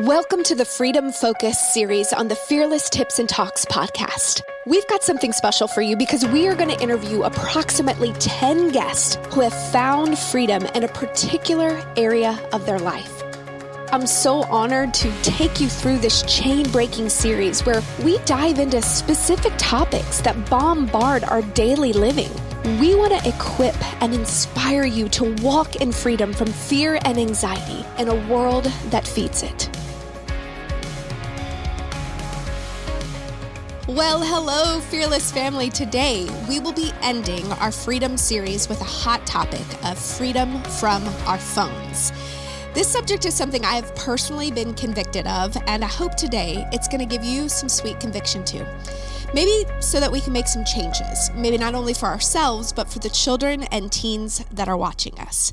Welcome to the Freedom Focus series on the Fearless Tips and Talks podcast. We've got something special for you because we are going to interview approximately 10 guests who have found freedom in a particular area of their life. I'm so honored to take you through this chain-breaking series where we dive into specific topics that bombard our daily living. We want to equip and inspire you to walk in freedom from fear and anxiety in a world that feeds it. Well, hello, Fearless family. Today, we will be ending our freedom series with a hot topic of freedom from our phones. This subject is something I have personally been convicted of, and I hope today it's going to give you some sweet conviction too. Maybe so that we can make some changes, maybe not only for ourselves, but for the children and teens that are watching us.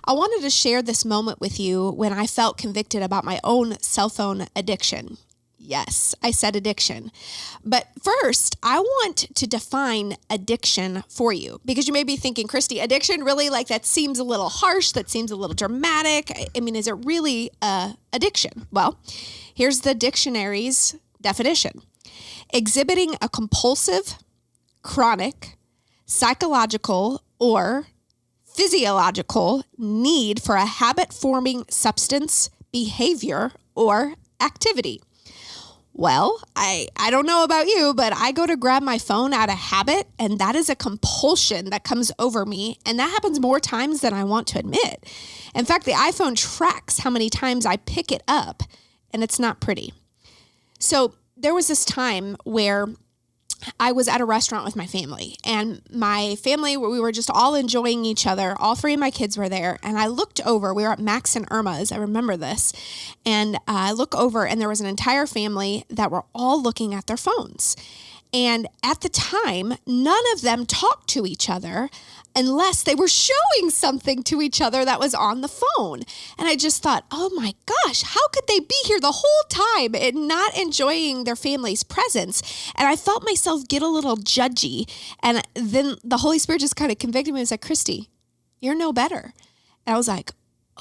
I wanted to share this moment with you when I felt convicted about my own cell phone addiction. Yes, I said addiction. But first, I want to define addiction for you because you may be thinking, Christy, addiction really that seems a little harsh, that seems a little dramatic. I mean, is it really addiction? Well, here's the dictionary's definition. Exhibiting a compulsive, chronic, psychological, or physiological need for a habit-forming substance, behavior, or activity. Well, I don't know about you, but I go to grab my phone out of habit, and that is a compulsion that comes over me, and that happens more times than I want to admit. In fact, the iPhone tracks how many times I pick it up, and it's not pretty. So there was this time where I was at a restaurant with my family, and my family, we were just all enjoying each other. All three of my kids were there, and I looked over. We were at Max and Irma's. I remember this. And I look over, and there was an entire family that were all looking at their phones. And at the time, none of them talked to each other unless they were showing something to each other that was on the phone. And I just thought, oh my gosh, how could they be here the whole time and not enjoying their family's presence? And I felt myself get a little judgy. And then the Holy Spirit just kind of convicted me and said, Christy, you're no better. And I was like,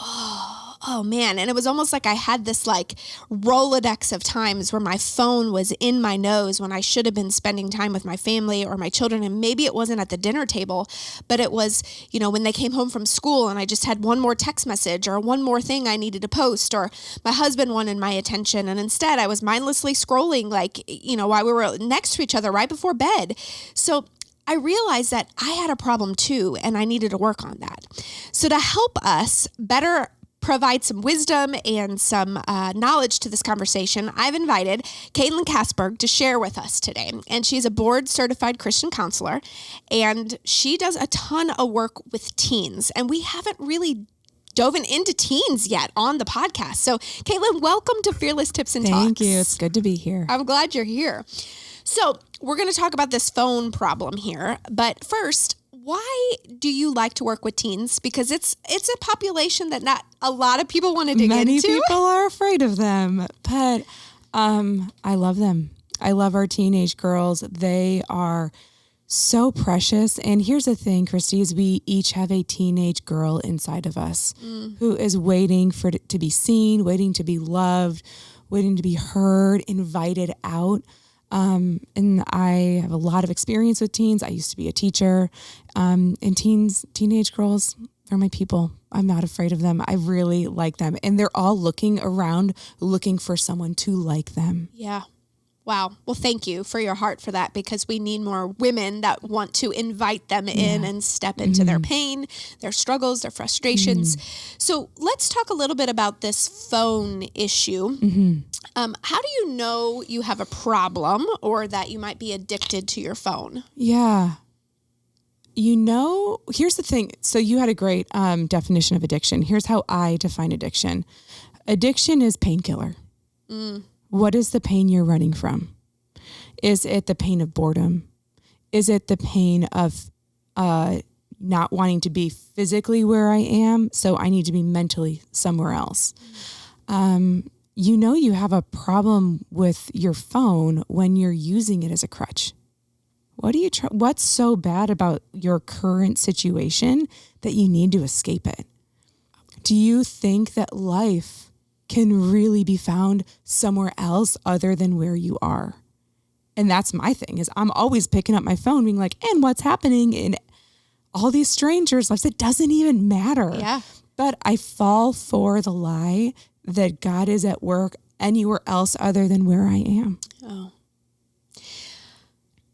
oh man. And it was almost like I had this Rolodex of times where my phone was in my nose when I should have been spending time with my family or my children. And maybe it wasn't at the dinner table, but it was, when they came home from school and I just had one more text message or one more thing I needed to post, or my husband wanted my attention. And instead I was mindlessly scrolling while we were next to each other right before bed. So I realized that I had a problem too, and I needed to work on that. So to help us better provide some wisdom and some knowledge to this conversation, I've invited Kasberg to share with us today. And she's a board-certified Christian counselor, and she does a ton of work with teens. And we haven't really dove into teens yet on the podcast. So Caitlin, welcome to Fearless Tips and Talks. Thank you. It's good to be here. I'm glad you're here. So we're going to talk about this phone problem here. But first, why do you like to work with teens? Because it's a population that not a lot of people want to dig into. Many people are afraid of them, but I love them. I love our teenage girls. They are so precious. And here's the thing, Christy, is we each have a teenage girl inside of us who is waiting to be seen, waiting to be loved, waiting to be heard, invited out. And I have a lot of experience with teens. I used to be a teacher, and teenage girls, they're my people. I'm not afraid of them. I really like them. And they're all looking around, looking for someone to like them. Yeah. Wow. Well, thank you for your heart for that, because we need more women that want to invite them in and step into their pain, their struggles, their frustrations. So let's talk a little bit about this phone issue. How do you know you have a problem or that you might be addicted to your phone? Yeah. Here's the thing. So you had a great definition of addiction. Here's how I define addiction. Addiction is painkiller. What is the pain you're running from? Is it the pain of boredom? Is it the pain of not wanting to be physically where I am, so I need to be mentally somewhere else? You have a problem with your phone when you're using it as a crutch. What's so bad about your current situation that you need to escape it? Do you think that life can really be found somewhere else other than where you are. And that's my thing, is I'm always picking up my phone being like, and what's happening in all these strangers' lives? It doesn't even matter. Yeah. But I fall for the lie that God is at work anywhere else other than where I am. Oh.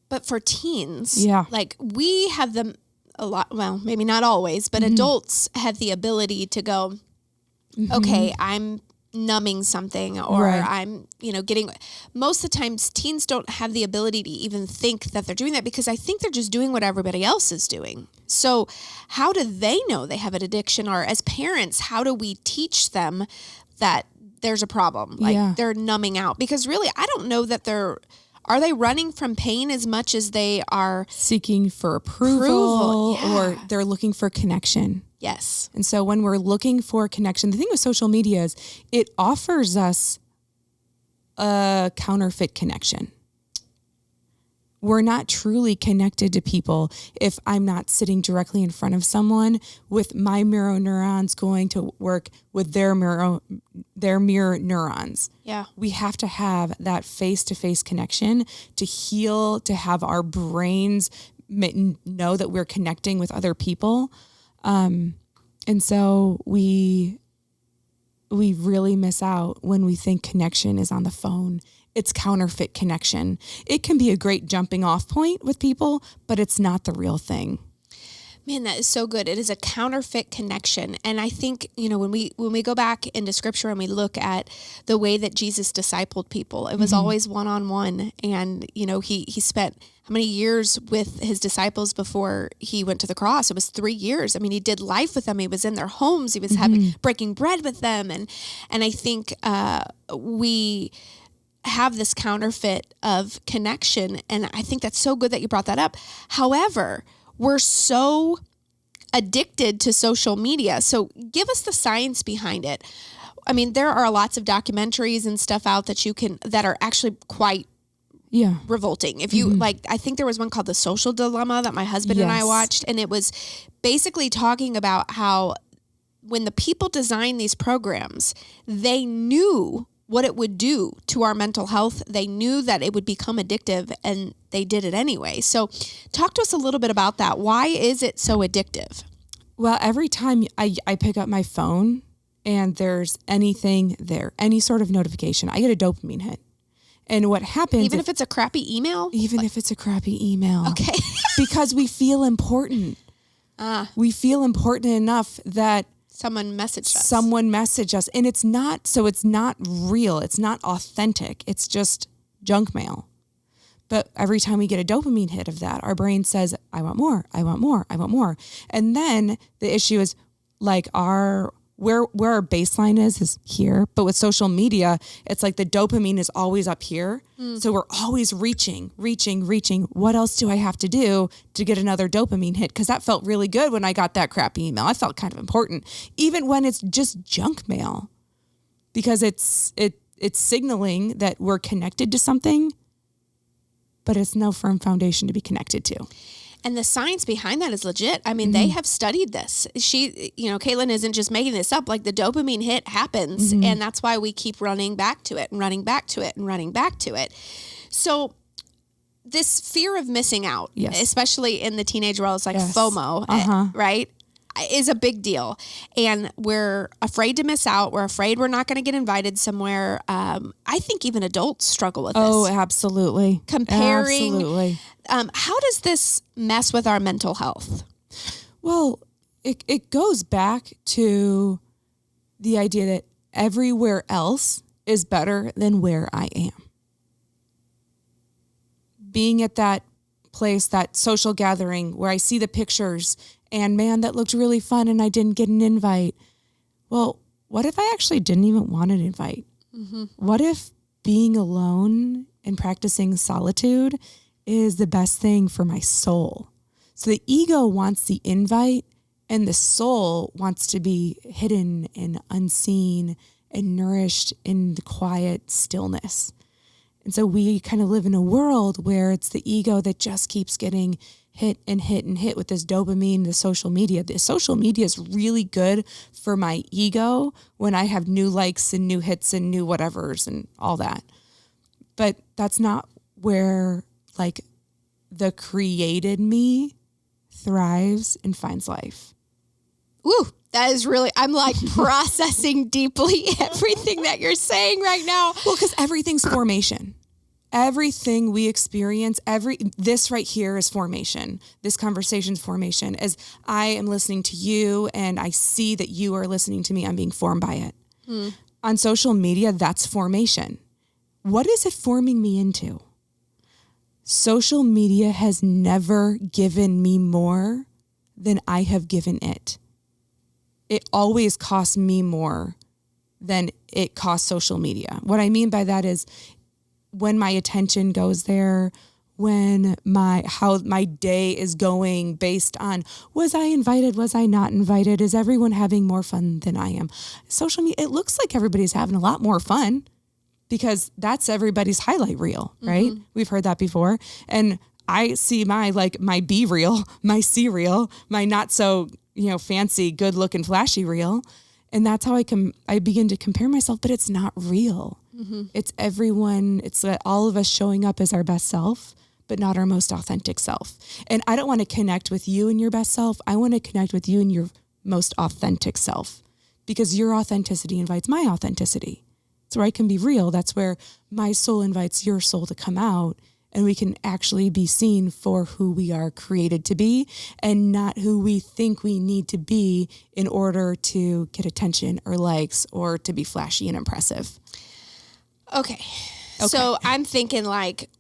But for teens, Yeah. like we have them a lot, well, maybe not always, but adults have the ability to go, okay, I'm numbing something, or Right. I'm, getting, most of the times teens don't have the ability to even think that they're doing that, because I think they're just doing what everybody else is doing. So how do they know they have an addiction? Or as parents, how do we teach them that there's a problem? Like they're numbing out, because really, I don't know that are they running from pain as much as they are seeking for approval. Yeah. Or they're looking for connection. Yes. And so when we're looking for connection, the thing with social media is it offers us a counterfeit connection. We're not truly connected to people if I'm not sitting directly in front of someone with my mirror neurons going to work with their mirror neurons. Yeah. We have to have that face-to-face connection to heal, to have our brains know that we're connecting with other people. And so we really miss out when we think connection is on the phone. It's counterfeit connection. It can be a great jumping off point with people, but it's not the real thing. Man, that is so good. It is a counterfeit connection. And I think, when we go back into scripture and we look at the way that Jesus discipled people, it was always one-on-one. And, he spent how many years with his disciples before he went to the cross? It was 3 years. I mean, he did life with them. He was in their homes. He was breaking bread with them. And I think we have this counterfeit of connection. And I think that's so good that you brought that up. However, we're so addicted to social media. So give us the science behind it. I mean, there are lots of documentaries and stuff out that are actually quite revolting. If you I think there was one called The Social Dilemma that my husband and I watched, and it was basically talking about how when the people designed these programs, they knew what it would do to our mental health. They knew that it would become addictive, and they did it anyway. So talk to us a little bit about that. Why is it so addictive? Well, every time I pick up my phone and there's anything there, any sort of notification, I get a dopamine hit. And what happens... Even if it's a crappy email? Even if it's a crappy email. Okay. Because we feel important. We feel important enough that someone messaged us. And it's not real. It's not authentic. It's just junk mail. But every time we get a dopamine hit of that, our brain says, I want more, I want more, I want more. And then the issue is like where our baseline is here. But with social media, it's like the dopamine is always up here. So we're always reaching. What else do I have to do to get another dopamine hit? Because that felt really good when I got that crappy email. I felt kind of important, even when it's just junk mail, because it's signaling that we're connected to something, but it's no firm foundation to be connected to. And the science behind that is legit. I mean, they have studied this. Caitlin isn't just making this up. Like, the dopamine hit happens, and that's why we keep running back to it and running back to it and running back to it. So this fear of missing out, especially in the teenage world, it's like FOMO, right, is a big deal. And we're afraid to miss out. We're afraid we're not going to get invited somewhere. I think even adults struggle with this. Oh, absolutely. Comparing. Absolutely. How does this mess with our mental health? Well, it goes back to the idea that everywhere else is better than where I am. Being at that place, that social gathering where I see the pictures and man, that looked really fun and I didn't get an invite. Well, what if I actually didn't even want an invite? What if being alone and practicing solitude is the best thing for my soul? So the ego wants the invite and the soul wants to be hidden and unseen and nourished in the quiet stillness. And so we kind of live in a world where it's the ego that just keeps getting hit and hit and hit with this dopamine, the social media. The social media is really good for my ego when I have new likes and new hits and new whatevers and all that. But that's not where like the created me thrives and finds life. Ooh, that is really, I'm like processing deeply everything that you're saying right now. Well, because everything's formation. Everything we experience, this right here is formation. This conversation's formation. As I am listening to you and I see that you are listening to me, I'm being formed by it. On social media, that's formation. What is it forming me into? Social media has never given me more than I have given it. It always costs me more than it costs social media. What I mean by that is when my attention goes there, when how my day is going based on, was I invited? Was I not invited? Is everyone having more fun than I am? Social media, it looks like everybody's having a lot more fun because that's everybody's highlight reel, right? We've heard that before. And I see my B reel, my C reel, my not so, fancy, good looking, flashy reel. And that's how I begin to compare myself, but it's not real. It's everyone, it's all of us showing up as our best self, but not our most authentic self. And I don't want to connect with you and your best self. I want to connect with you and your most authentic self because your authenticity invites my authenticity. It's where I can be real. That's where my soul invites your soul to come out and we can actually be seen for who we are created to be and not who we think we need to be in order to get attention or likes or to be flashy and impressive. Okay. So I'm thinking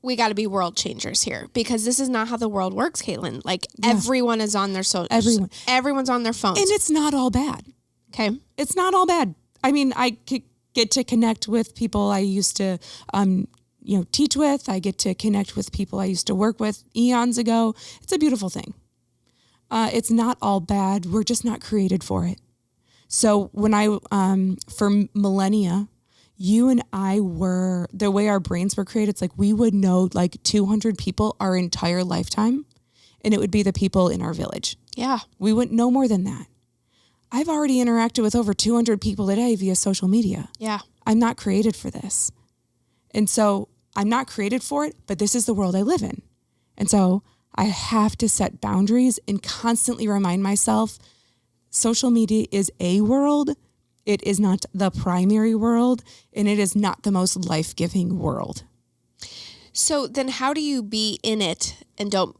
we got to be world changers here because this is not how the world works, Caitlin. Everyone is on their everyone's on their phones. And it's not all bad. Okay. It's not all bad. I mean, I get to connect with people I used to, teach with. I get to connect with people I used to work with eons ago. It's a beautiful thing. It's not all bad. We're just not created for it. So when for millennia, you and I were, the way our brains were created, it's like we would know 200 people our entire lifetime, and it would be the people in our village. Yeah. We wouldn't know more than that. I've already interacted with over 200 people a day via social media. Yeah. I'm not created for this. And so I'm not created for it, but this is the world I live in. And so I have to set boundaries and constantly remind myself, social media is a world. It is not the primary world, and it is not the most life-giving world. So then how do you be in it and don't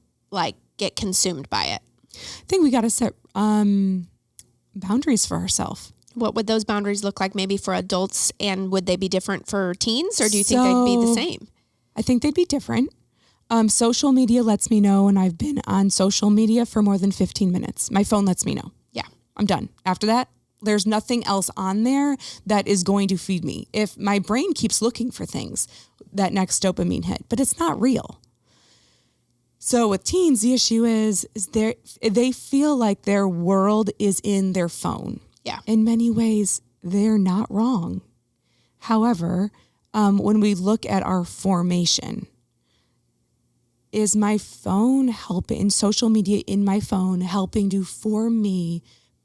get consumed by it? I think we got to set boundaries for ourselves. What would those boundaries look like maybe for adults, and would they be different for teens, or do you think they'd be the same? I think they'd be different. Social media lets me know when I've been on social media for more than 15 minutes. My phone lets me know. Yeah. I'm done. After that, there's nothing else on there that is going to feed me. If my brain keeps looking for things, that next dopamine hit, but it's not real. So with teens, the issue is they feel like their world is in their phone. Yeah. In many ways, they're not wrong. However, when we look at our formation, is my phone helping, social media in my phone helping to form me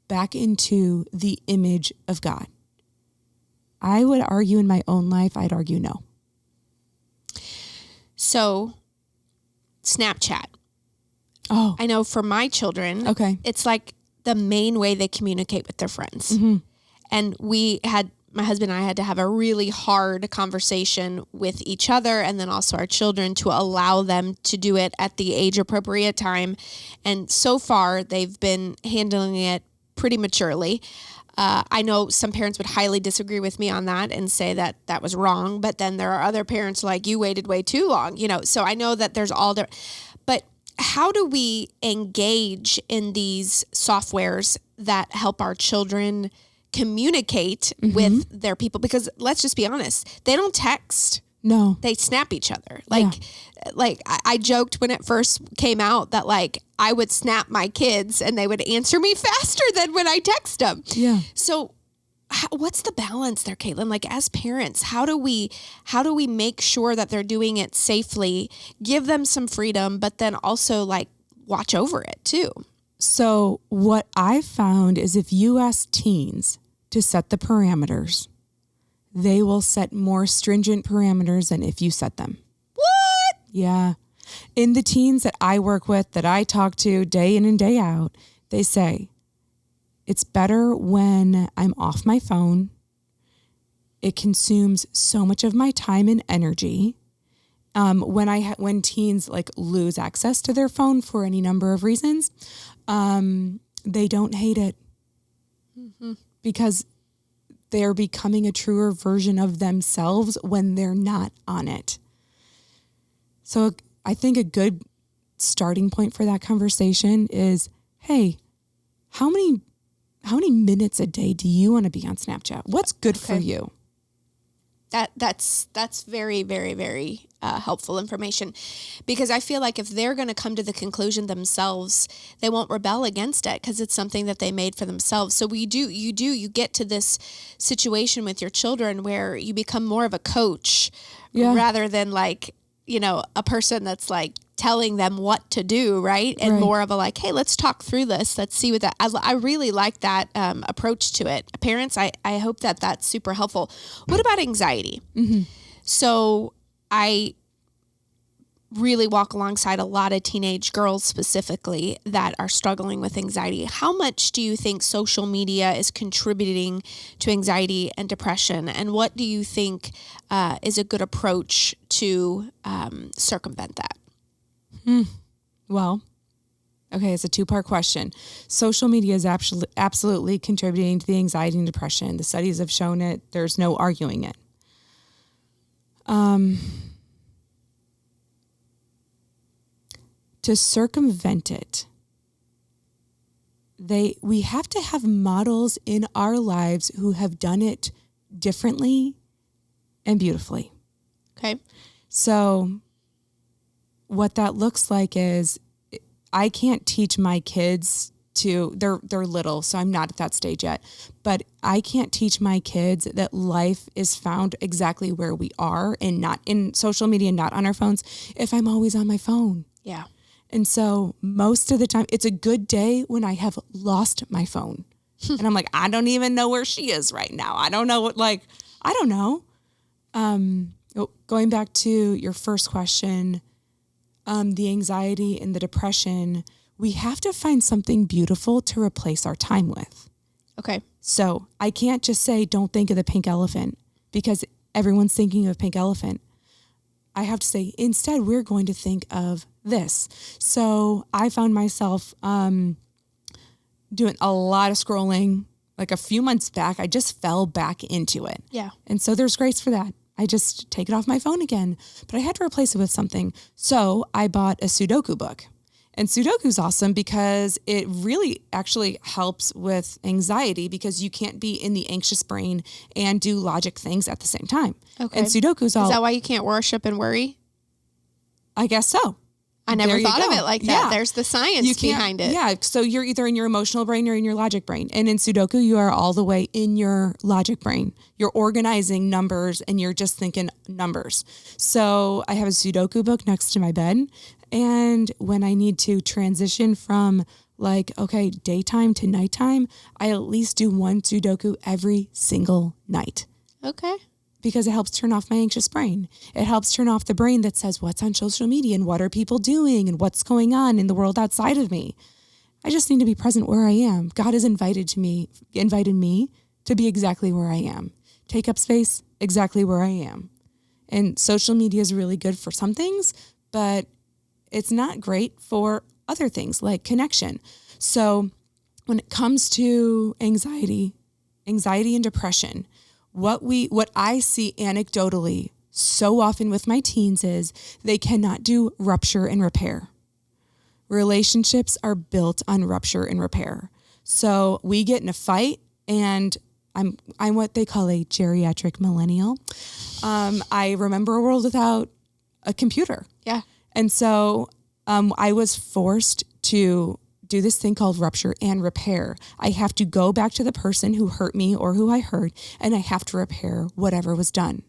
back into the image of God? I would argue in my own life, I'd argue no. So Snapchat. Oh. I know for my children, it's the main way they communicate with their friends. Mm-hmm. And my husband and I had to have a really hard conversation with each other and then also our children to allow them to do it at the age appropriate time. And so far they've been handling it pretty maturely. I know some parents would highly disagree with me on that and say that that was wrong, but then there are other parents you waited way too long, so I know that there's all different, but how do we engage in these softwares that help our children communicate with their people? Because let's just be honest, they don't text. No. They snap each other. I joked when it first came out that I would snap my kids and they would answer me faster than when I text them. Yeah. So what's the balance there, Caitlin? As parents, how do we make sure that they're doing it safely, give them some freedom, but then also watch over it too. So what I found is if you ask teens to set the parameters, they will set more stringent parameters than if you set them. What? Yeah. In the teens that I work with, that I talk to day in and day out, they say, it's better when I'm off my phone. It consumes so much of my time and energy. When teens like lose access to their phone for any number of reasons, they don't hate it because they're becoming a truer version of themselves when they're not on it. So I think a good starting point for that conversation is, hey, how many minutes a day do you want to be on Snapchat? What's good for you? That's very, very, very helpful information, because I feel like if they're going to come to the conclusion themselves, they won't rebel against it because it's something that they made for themselves. So you get to this situation with your children where you become more of a coach rather than like, a person that's like telling them what to do, right? And more of a like, hey, let's talk through this. Let's see what that, I really like that approach to it. Parents, I hope that that's super helpful. What about anxiety? Mm-hmm. So I really walk alongside a lot of teenage girls specifically that are struggling with anxiety. How much do you think social media is contributing to anxiety and depression? And what do you think is a good approach to circumvent that? Well, okay, it's a two-part question. Social media is absolutely contributing to the anxiety and depression. The studies have shown it. There's no arguing it. To circumvent it, we have to have models in our lives who have done it differently and beautifully. Okay. So what that looks like is I can't teach my kids they're little, so I'm not at that stage yet, but I can't teach my kids that life is found exactly where we are and not in social media, not on our phones, if I'm always on my phone. Yeah. And so most of the time it's a good day when I have lost my phone and I'm like, I don't even know where she is right now. I don't know I don't know. Going back to your first question, the anxiety and the depression, we have to find something beautiful to replace our time with. Okay. So I can't just say, don't think of the pink elephant because everyone's thinking of pink elephant. I have to say, instead, we're going to think of this. So I found myself doing a lot of scrolling. Like a few months back, I just fell back into it. Yeah. And so there's grace for that. I just take it off my phone again, but I had to replace it with something. So I bought a Sudoku book. And Sudoku's awesome because it really actually helps with anxiety because you can't be in the anxious brain and do logic things at the same time. Okay. And Sudoku's all... Is that why you can't worship and worry? I guess so. I never thought of it like that. Yeah. There's the science behind it. Yeah. So you're either in your emotional brain or in your logic brain. And in Sudoku, you are all the way in your logic brain. You're organizing numbers and you're just thinking numbers. So I have a Sudoku book next to my bed. And when I need to transition from daytime to nighttime, I at least do one Sudoku every single night. Okay. Because it helps turn off my anxious brain. It helps turn off the brain that says what's on social media and what are people doing and what's going on in the world outside of me. I just need to be present where I am. God has invited me to be exactly where I am. Take up space exactly where I am. And social media is really good for some things, but it's not great for other things like connection. So when it comes to anxiety and depression, what I see anecdotally so often with my teens is they cannot do rupture and repair. Relationships are built on rupture and repair. So we get in a fight and I'm what they call a geriatric millennial. I remember a world without a computer. Yeah. And so I was forced to do this thing called rupture and repair. I have to go back to the person who hurt me or who I hurt, and I have to repair whatever was done.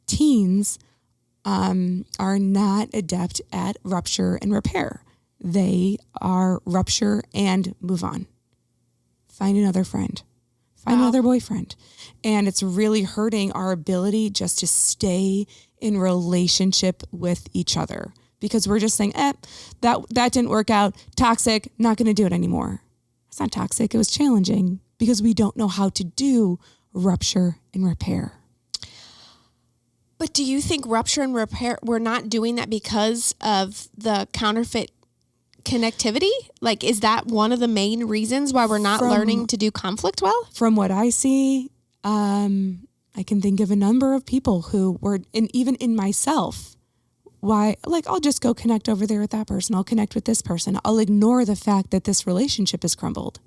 Teens are not adept at rupture and repair. they are rupture and move on. Find another friend. Find another boyfriend. And it's really hurting our ability just to stay in relationship with each other because we're just saying, that didn't work out. Toxic, not going to do it anymore. It's not toxic. It was challenging because we don't know how to do rupture and repair. But do you think rupture and repair, we're not doing that because of the counterfeit connectivity? Like, is that one of the main reasons why we're not learning to do conflict well? From what I see, I can think of a number of people who were, and even in myself, why, like, I'll just go connect over there with that person. I'll connect with this person. I'll ignore the fact that this relationship has crumbled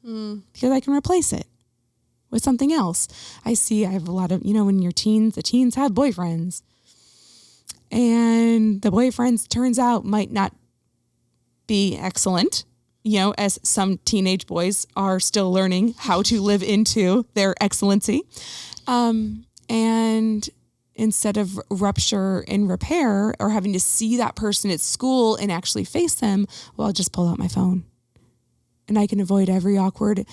because I can replace it with something else. I have a lot of, when you're teens, the teens have boyfriends and the boyfriends turns out might not be excellent, as some teenage boys are still learning how to live into their excellency. And instead of rupture and repair or having to see that person at school and actually face them, well, I'll just pull out my phone and I can avoid every awkward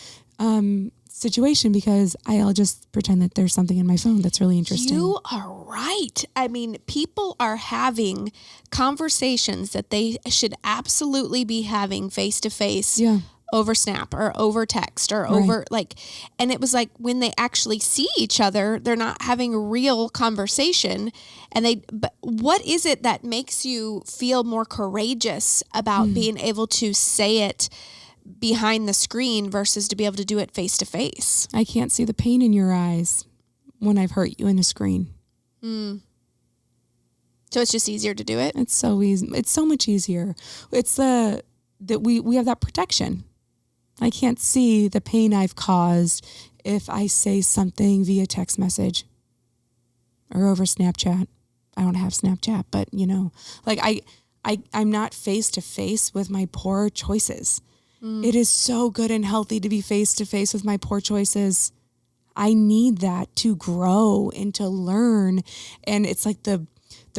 situation because I'll just pretend that there's something in my phone that's really interesting. You are right. I mean, people are having conversations that they should absolutely be having face to face over Snap or over text or over and it was like when they actually see each other, they're not having a real conversation. But what is it that makes you feel more courageous about being able to say it behind the screen versus to be able to do it face to face? I can't see the pain in your eyes when I've hurt you in a screen. So it's just easier to do it? It's so easy. It's so much easier. It's that we have that protection. I can't see the pain I've caused if I say something via text message or over Snapchat. I don't have Snapchat, but I'm not face to face with my poor choices. It is so good and healthy to be face to face with my poor choices. I need that to grow and to learn. And it's like the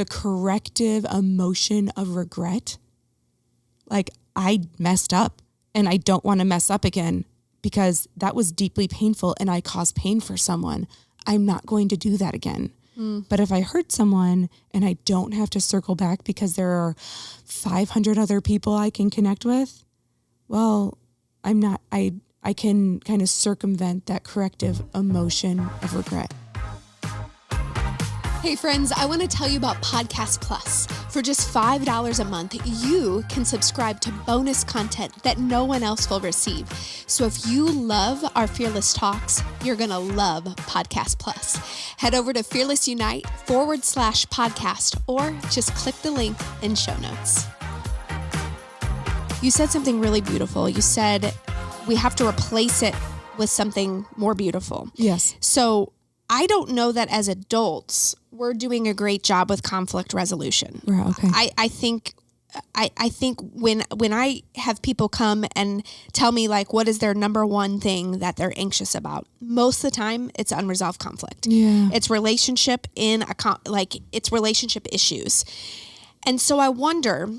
corrective emotion of regret. Like, I messed up and I don't want to mess up again because that was deeply painful and I caused pain for someone. I'm not going to do that again. But if I hurt someone and I don't have to circle back because there are 500 other people I can connect with, well, I can kind of circumvent that corrective emotion of regret. Hey friends, I want to tell you about Podcast Plus. For just $5 a month, you can subscribe to bonus content that no one else will receive. So if you love our Fearless Talks, you're going to love Podcast Plus. Head over to fearlessunite.com/podcast or just click the link in show notes. You said something really beautiful. You said we have to replace it with something more beautiful. Yes. So I don't know that as adults, we're doing a great job with conflict resolution. Right, okay. I think when I have people come and tell me like what is their number one thing that they're anxious about, most of the time it's unresolved conflict. Yeah. It's relationship it's relationship issues. And so I wonder,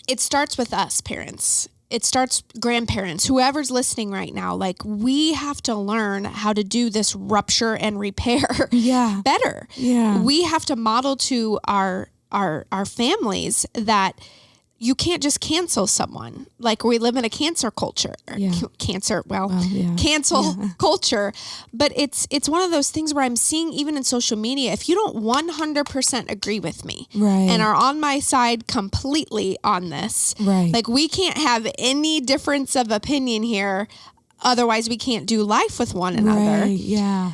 it starts with us parents. It starts grandparents, whoever's listening right now, like we have to learn how to do this rupture and repair better. Yeah. We have to model to our families that you can't just cancel someone. Like we live in a cancer culture, cancel culture. But it's one of those things where I'm seeing even in social media, if you don't 100% agree with me and are on my side completely on this, like we can't have any difference of opinion here. Otherwise we can't do life with one another. Yeah.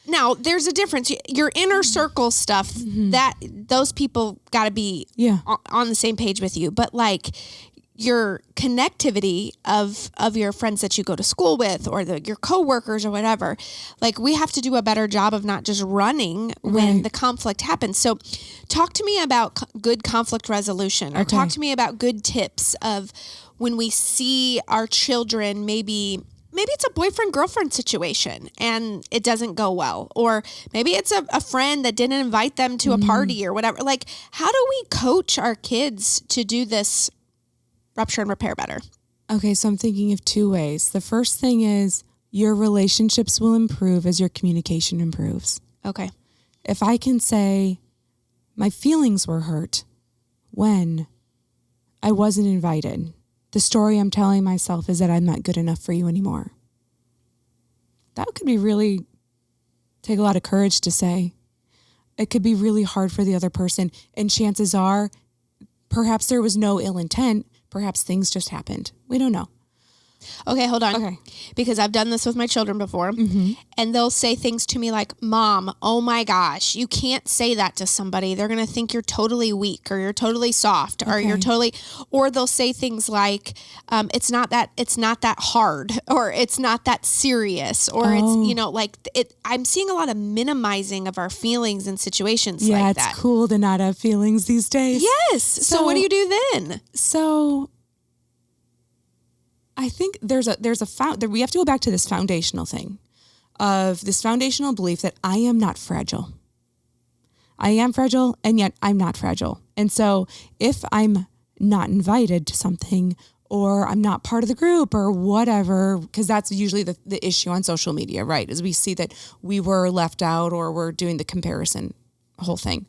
Now, there's a difference. Your inner circle stuff, that those people got to be on the same page with you. But like your connectivity of your friends that you go to school with or your coworkers or whatever, like we have to do a better job of not just running when the conflict happens. So talk to me about good conflict resolution or talk to me about good tips of when we see our children maybe it's a boyfriend-girlfriend situation and it doesn't go well. Or maybe it's a friend that didn't invite them to a party or whatever. Like, how do we coach our kids to do this rupture and repair better? Okay, so I'm thinking of two ways. The first thing is your relationships will improve as your communication improves. Okay. If I can say my feelings were hurt when I wasn't invited, the story I'm telling myself is that I'm not good enough for you anymore. That could be really take a lot of courage to say. It could be really hard for the other person. And chances are, perhaps there was no ill intent. Perhaps things just happened. We don't know. Okay, hold on. Okay. Because I've done this with my children before, and they'll say things to me like, Mom, oh my gosh, you can't say that to somebody. They're going to think you're totally weak, or you're totally soft, or you're totally, or they'll say things like, it's not that hard, or it's not that serious, or it's, I'm seeing a lot of minimizing of our feelings in situations like that. Yeah, it's cool to not have feelings these days. Yes. So what do you do then? So I think we have to go back to this foundational thing of this foundational belief that I am not fragile. I am fragile, and yet I'm not fragile. And so if I'm not invited to something, or I'm not part of the group, or whatever, because that's usually the issue on social media, right? Is we see that we were left out, or we're doing the comparison whole thing.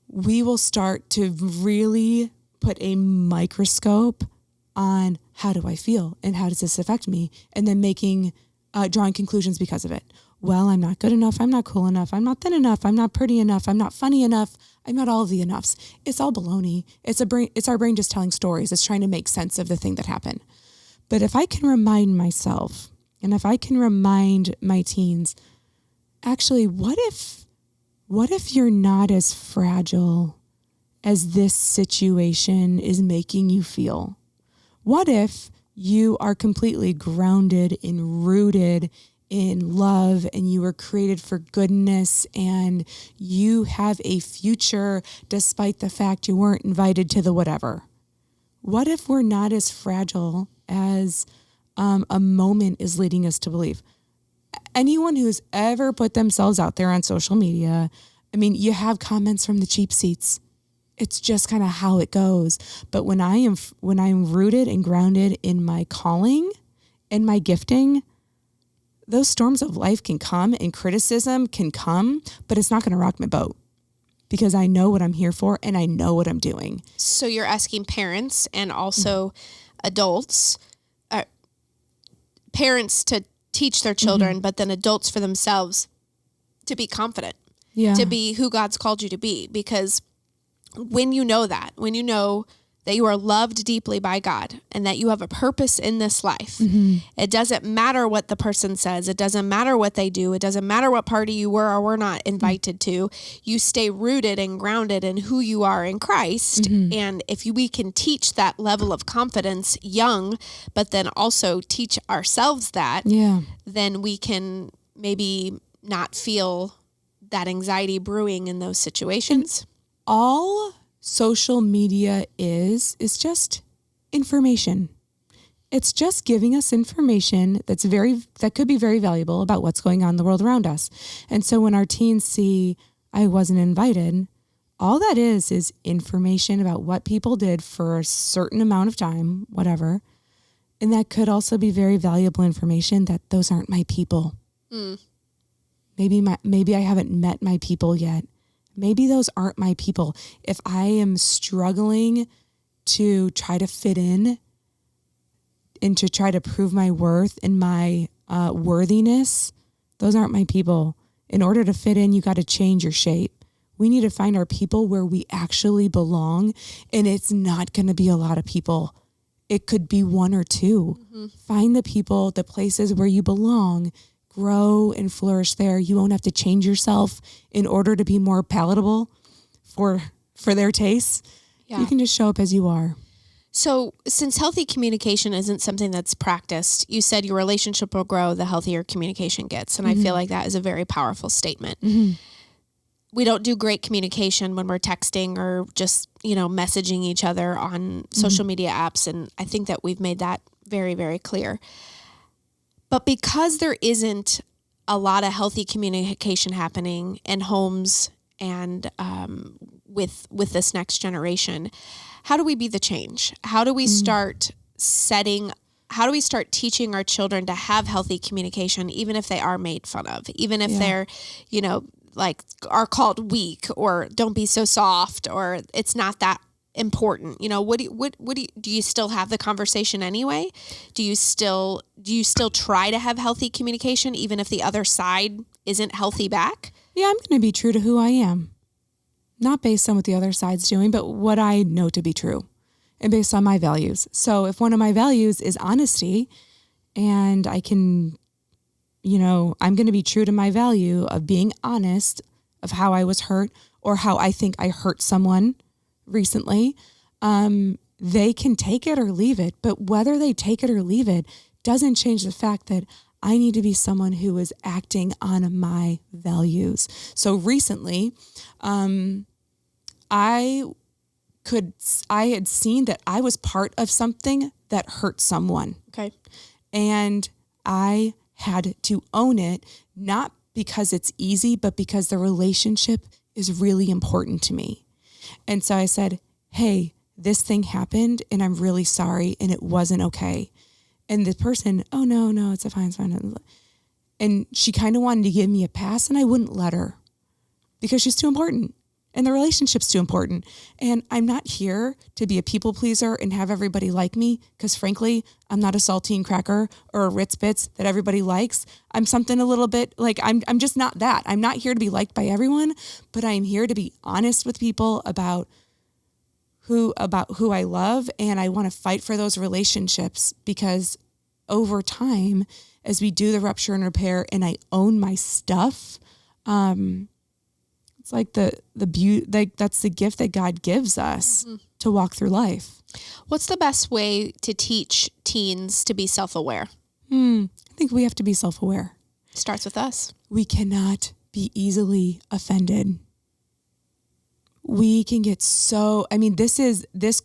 We will start to really put a microscope on how do I feel and how does this affect me, and then drawing conclusions because of it. Well, I'm not good enough. I'm not cool enough. I'm not thin enough. I'm not pretty enough. I'm not funny enough. I'm not all of the enoughs. It's all baloney. It's our brain just telling stories. It's trying to make sense of the thing that happened. But if I can remind myself, and if I can remind my teens, actually, what if you're not as fragile as this situation is making you feel? What if you are completely grounded and rooted in love, and you were created for goodness, and you have a future despite the fact you weren't invited to the whatever? What if we're not as fragile as a moment is leading us to believe? Anyone who's ever put themselves out there on social media, I mean, you have comments from the cheap seats. It's just kind of how it goes. But when I'm rooted and grounded in my calling and my gifting, those storms of life can come and criticism can come, but it's not going to rock my boat because I know what I'm here for and I know what I'm doing. So you're asking parents and also adults, parents to teach their children, but then adults for themselves to be confident, to be who God's called you to be. Because when you know that you are loved deeply by God and that you have a purpose in this life, it doesn't matter what the person says. It doesn't matter what they do. It doesn't matter what party you were or were not invited to. You stay rooted and grounded in who you are in Christ. And if we can teach that level of confidence young, but then also teach ourselves that, then we can maybe not feel that anxiety brewing in those situations. All social media is just information. It's just giving us information that could be very valuable about what's going on in the world around us. And so when our teens see I wasn't invited, all that is information about what people did for a certain amount of time, whatever. And that could also be very valuable information that those aren't my people. Maybe I haven't met my people yet. Maybe those aren't my people. If I am struggling to try to fit in and to try to prove my worth and my worthiness, those aren't my people. In order to fit in, you got to change your shape. We need to find our people where we actually belong. And it's not going to be a lot of people. It could be one or two. Find the people, the places where you belong. Grow and flourish there. You won't have to change yourself in order to be more palatable for their tastes. You can just show up as you are. So since healthy communication isn't something that's practiced, you said your relationship will grow the healthier communication gets. And I feel like that is a very powerful statement. We don't do great communication when we're texting or just, messaging each other on social media apps. And I think that we've made that very, very clear. But because there isn't a lot of healthy communication happening in homes and with this next generation. How do we be the change? How do we start teaching our children to have healthy communication, even if they are made fun of, even if they're, like are called weak or don't be so soft or it's not that important? Do you still have the conversation anyway? Do you still try to have healthy communication, even if the other side isn't healthy back? Yeah, I'm going to be true to who I am. Not based on what the other side's doing, but what I know to be true and based on my values. So if one of my values is honesty and I can, I'm going to be true to my value of being honest of how I was hurt or how I think I hurt someone recently, they can take it or leave it. But whether they take it or leave it doesn't change the fact that I need to be someone who is acting on my values. So recently, I had seen that I was part of something that hurt someone. Okay. And I had to own it, not because it's easy, but because the relationship is really important to me. And so I said, hey, this thing happened and I'm really sorry and it wasn't okay. And the person, oh, no, it's fine. And she kind of wanted to give me a pass and I wouldn't let her because she's too important and the relationship's too important. And I'm not here to be a people pleaser and have everybody like me because frankly, I'm not a saltine cracker or a Ritz Bits that everybody likes. I'm something a little bit like, I'm just not that. I'm not here to be liked by everyone, but I'm here to be honest with people about who I love. And I want to fight for those relationships because over time, as we do the rupture and repair and I own my stuff, it's like the beauty, like that's the gift that God gives us to walk through life. What's the best way to teach teens to be self-aware? I think we have to be self-aware. Starts with us. We cannot be easily offended. We can get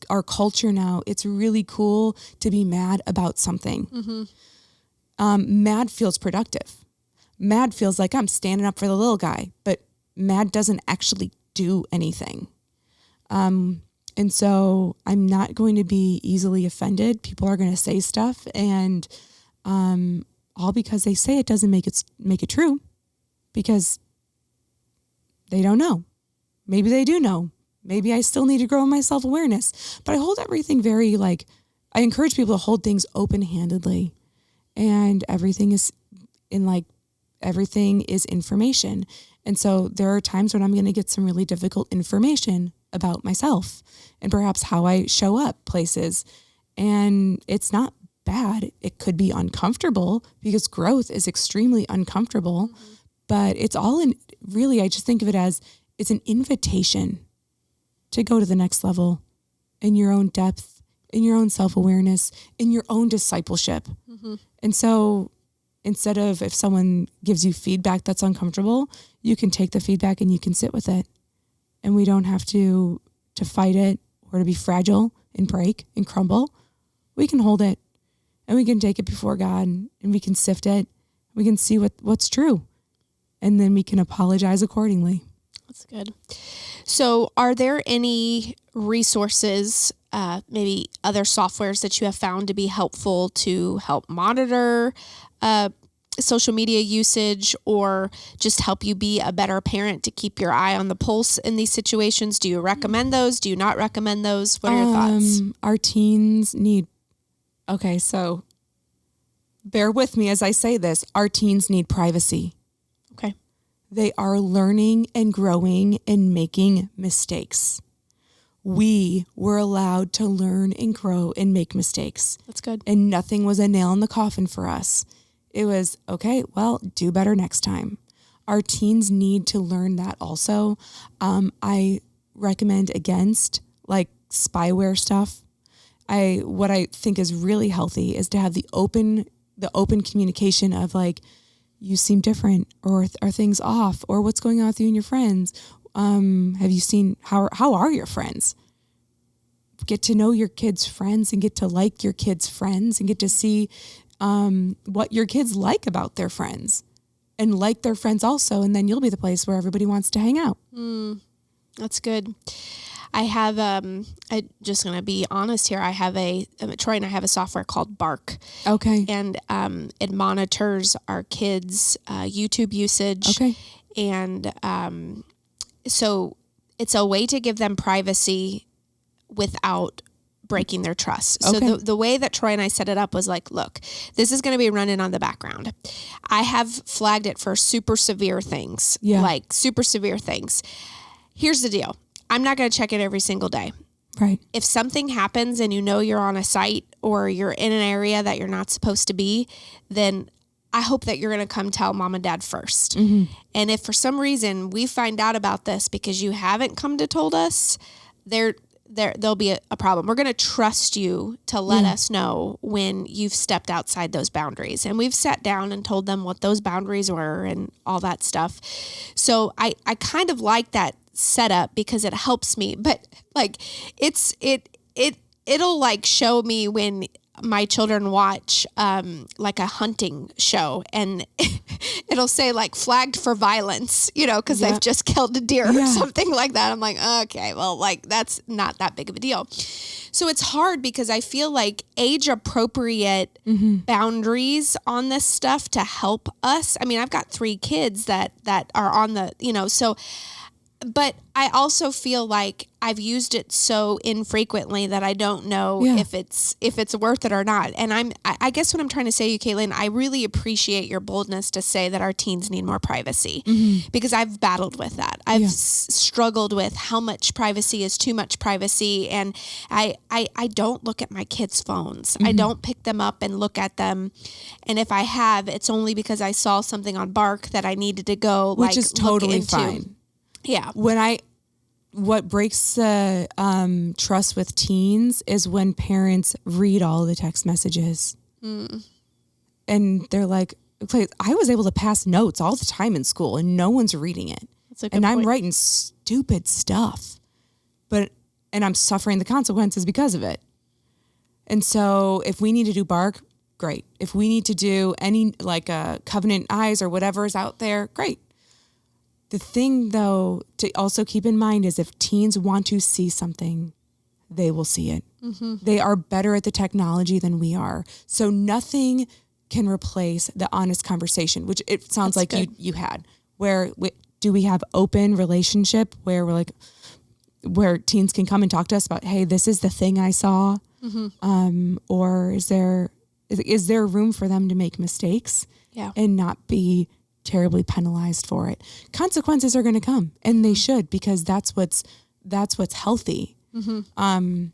our culture now, it's really cool to be mad about something. Mad feels productive. Mad feels like I'm standing up for the little guy, but mad doesn't actually do anything. And so I'm not going to be easily offended. People are going to say stuff and all because they say it doesn't make it true because they don't know. Maybe they do know. Maybe I still need to grow in my self-awareness. But I hold everything I encourage people to hold things open-handedly. And everything is information. And so there are times when I'm going to get some really difficult information about myself and perhaps how I show up places. And it's not bad. It could be uncomfortable because growth is extremely uncomfortable, but it's all I just think of it as it's an invitation to go to the next level in your own depth, in your own self-awareness, in your own discipleship. And so instead of if someone gives you feedback that's uncomfortable, you can take the feedback and you can sit with it. And we don't have to fight it or to be fragile and break and crumble. We can hold it and we can take it before God and we can sift it. We can see what's true. And then we can apologize accordingly. That's good. So are there any resources, maybe other softwares that you have found to be helpful to help monitor social media usage or just help you be a better parent to keep your eye on the pulse in these situations? Do you recommend those? Do you not recommend those? What are your thoughts? Our teens so bear with me as I say this. Our teens need privacy. Okay. They are learning and growing and making mistakes. We were allowed to learn and grow and make mistakes. That's good. And nothing was a nail in the coffin for us. It was, okay, well, do better next time. Our teens need to learn that also. I recommend against spyware stuff. What I think is really healthy is to have the open communication of you seem different or are things off or what's going on with you and your friends. Have you seen, how are your friends? Get to know your kids' friends and get to like your kids' friends and get to see what your kids like about their friends and like their friends also. And then you'll be the place where everybody wants to hang out. That's good. I have, I'm just going to be honest here. I have Troy and I have a software called Bark. Okay. And it monitors our kids' YouTube usage. Okay. And so it's a way to give them privacy without breaking their trust. So Okay. the way that Troy and I set it up was like, look, this is going to be running on the background. I have flagged it for super severe things. Yeah. Like super severe things. Here's the deal. I'm not going to check it every single day. Right. If something happens and you know you're on a site or you're in an area that you're not supposed to be, then I hope that you're going to come tell mom and dad first. Mm-hmm. And if for some reason we find out about this because you haven't come to told us, there'll be a problem. We're going to trust you to let us know when you've stepped outside those boundaries. And we've sat down and told them what those boundaries were and all that stuff. So I kind of like that setup because it helps me, but like it'll like show me when my children watch like a hunting show and it'll say like flagged for violence, because they've just killed a deer or something like that. I'm like, okay, well, like that's not that big of a deal. So it's hard because I feel like age appropriate boundaries on this stuff to help us. I mean, I've got 3 kids that are on the, but I also feel like I've used it so infrequently that I don't know if it's worth it or not. And I guess what I'm trying to say to you, Caitlin, I really appreciate your boldness to say that our teens need more privacy because I've battled with that. I've struggled with how much privacy is too much privacy. And I don't look at my kids' phones. I don't pick them up and look at them. And if I have, it's only because I saw something on Bark that I needed to go which is totally look into. fine. Yeah. What breaks the trust with teens is when parents read all the text messages. And they're like, I was able to pass notes all the time in school and no one's reading it. That's a good and point. I'm writing stupid stuff, and I'm suffering the consequences because of it. And so if we need to do Bark, great. If we need to do any like Covenant Eyes or whatever is out there, great. The thing, though, to also keep in mind is if teens want to see something, they will see it. They are better at the technology than we are. So nothing can replace the honest conversation, which it sounds like you had. Do we have open relationship where we're like, where teens can come and talk to us about, hey, this is the thing I saw? Or is there room for them to make mistakes and not be terribly penalized for it? Consequences are going to come, and they should, because that's what's healthy. And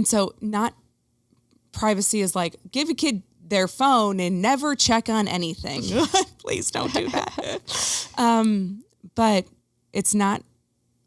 so not privacy is like give a kid their phone and never check on anything. Please don't do that. But it's not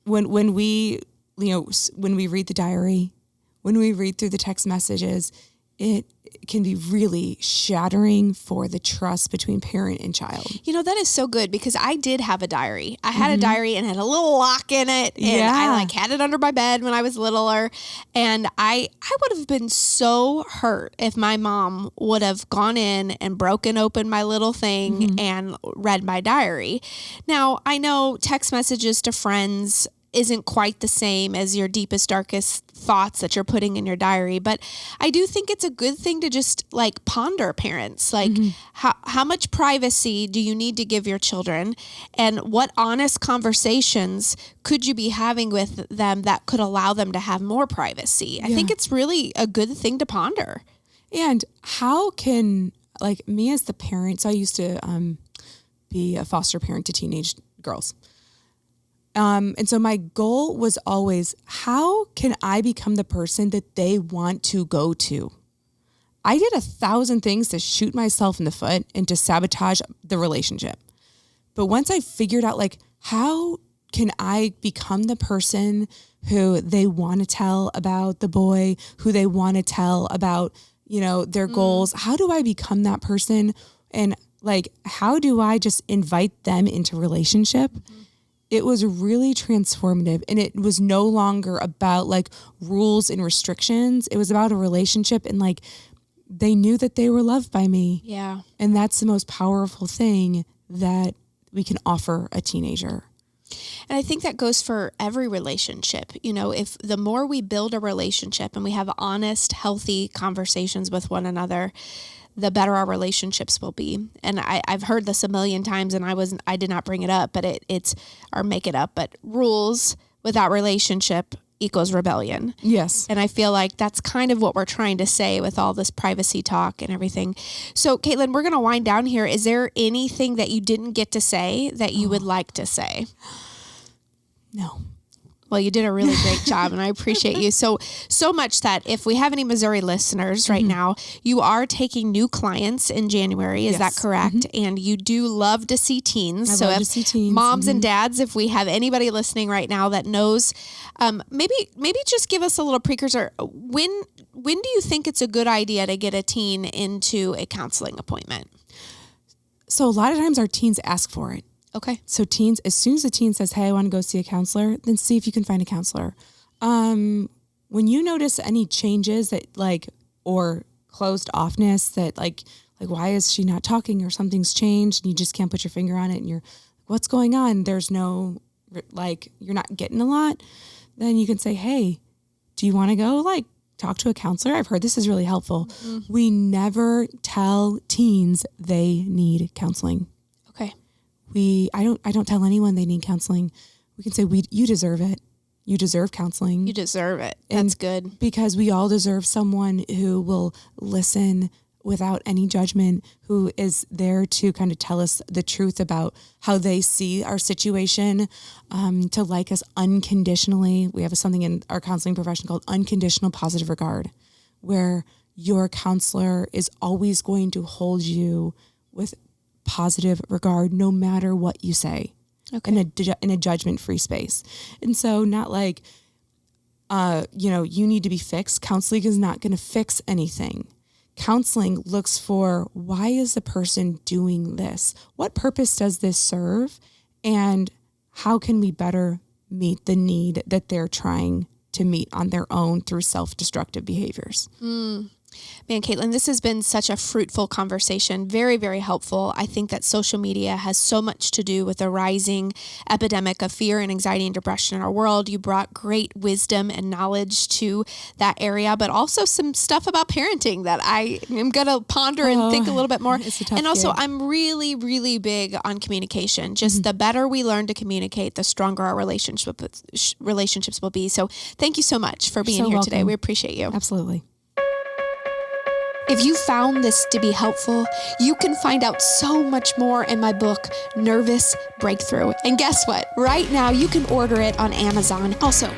when we read the diary, when we read through the text messages, it can be really shattering for the trust between parent and child. That is so good because I did have a diary. I had a diary and had a little lock in it. And I had it under my bed when I was littler. And I would have been so hurt if my mom would have gone in and broken open my little thing and read my diary. Now, I know text messages to friends isn't quite the same as your deepest, darkest thoughts that you're putting in your diary. But I do think it's a good thing to just like ponder, parents, like how much privacy do you need to give your children, and what honest conversations could you be having with them that could allow them to have more privacy? I think it's really a good thing to ponder. And how can, like me as the parent, so I used to be a foster parent to teenage girls. And so my goal was always, how can I become the person that they want to go to? I did 1,000 things to shoot myself in the foot and to sabotage the relationship. But once I figured out, like, how can I become the person who they want to tell about the boy, who they want to tell about, their goals? How do I become that person? And like, how do I just invite them into relationship? It was really transformative, and it was no longer about like rules and restrictions. It was about a relationship, and like they knew that they were loved by me. Yeah. And that's the most powerful thing that we can offer a teenager. And I think that goes for every relationship. You know, if the more we build a relationship and we have honest, healthy conversations with one another, the better our relationships will be. And I've heard this a million times, and I did not bring it up, but it's or make it up, but rules without relationship equals rebellion. Yes. And I feel like that's kind of what we're trying to say with all this privacy talk and everything. So Caitlin, we're going to wind down here. Is there anything that you didn't get to say that you would like to say? No. Well, you did a really great job, and I appreciate you so much that if we have any Missouri listeners right now, you are taking new clients in January. Is that correct? And you do love to see teens. I love to see teens. Moms and dads, if we have anybody listening right now that knows, maybe just give us a little precursor. When do you think it's a good idea to get a teen into a counseling appointment? So a lot of times our teens ask for it. Okay. So teens, as soon as a teen says, hey, I want to go see a counselor, then see if you can find a counselor. When you notice any changes that or closed offness that like, why is she not talking or something's changed and you just can't put your finger on it and you're, what's going on? There's no, you're not getting a lot. Then you can say, hey, do you want to go talk to a counselor? I've heard this is really helpful. Mm-hmm. We never tell teens they need counseling. Okay. I don't tell anyone they need counseling. We can say, you deserve it. You deserve counseling. You deserve it. That's good. Because we all deserve someone who will listen without any judgment, who is there to kind of tell us the truth about how they see our situation, to like us unconditionally. We have something in our counseling profession called unconditional positive regard, where your counselor is always going to hold you with positive regard, no matter what you say, in a judgment-free space. And so not you need to be fixed. Counseling is not going to fix anything. Counseling looks for, why is the person doing this? What purpose does this serve? And how can we better meet the need that they're trying to meet on their own through self-destructive behaviors? Man, Caitlin, this has been such a fruitful conversation. Very, very helpful. I think that social media has so much to do with the rising epidemic of fear and anxiety and depression in our world. You brought great wisdom and knowledge to that area, but also some stuff about parenting that I am going to ponder and think a little bit more. It's a tough and also, gig. I'm really, really big on communication. Just the better we learn to communicate, the stronger our relationships will be. So thank you so much for being here today. We appreciate you. Absolutely. If you found this to be helpful, you can find out so much more in my book, Nervous Breakthrough. And guess what? Right now, you can order it on Amazon. Also,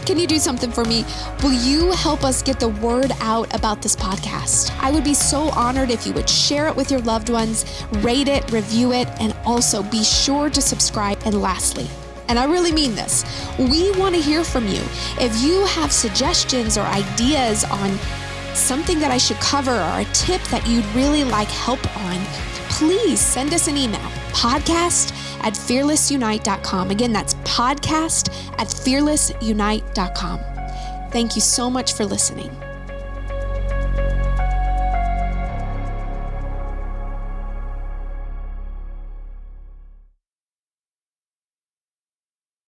can you do something for me? Will you help us get the word out about this podcast? I would be so honored if you would share it with your loved ones, rate it, review it, and also be sure to subscribe. And lastly, and I really mean this, we want to hear from you. If you have suggestions or ideas on something that I should cover or a tip that you'd really like help on, please send us an email, podcast@fearlessunite.com. Again, that's podcast@fearlessunite.com. Thank you so much for listening.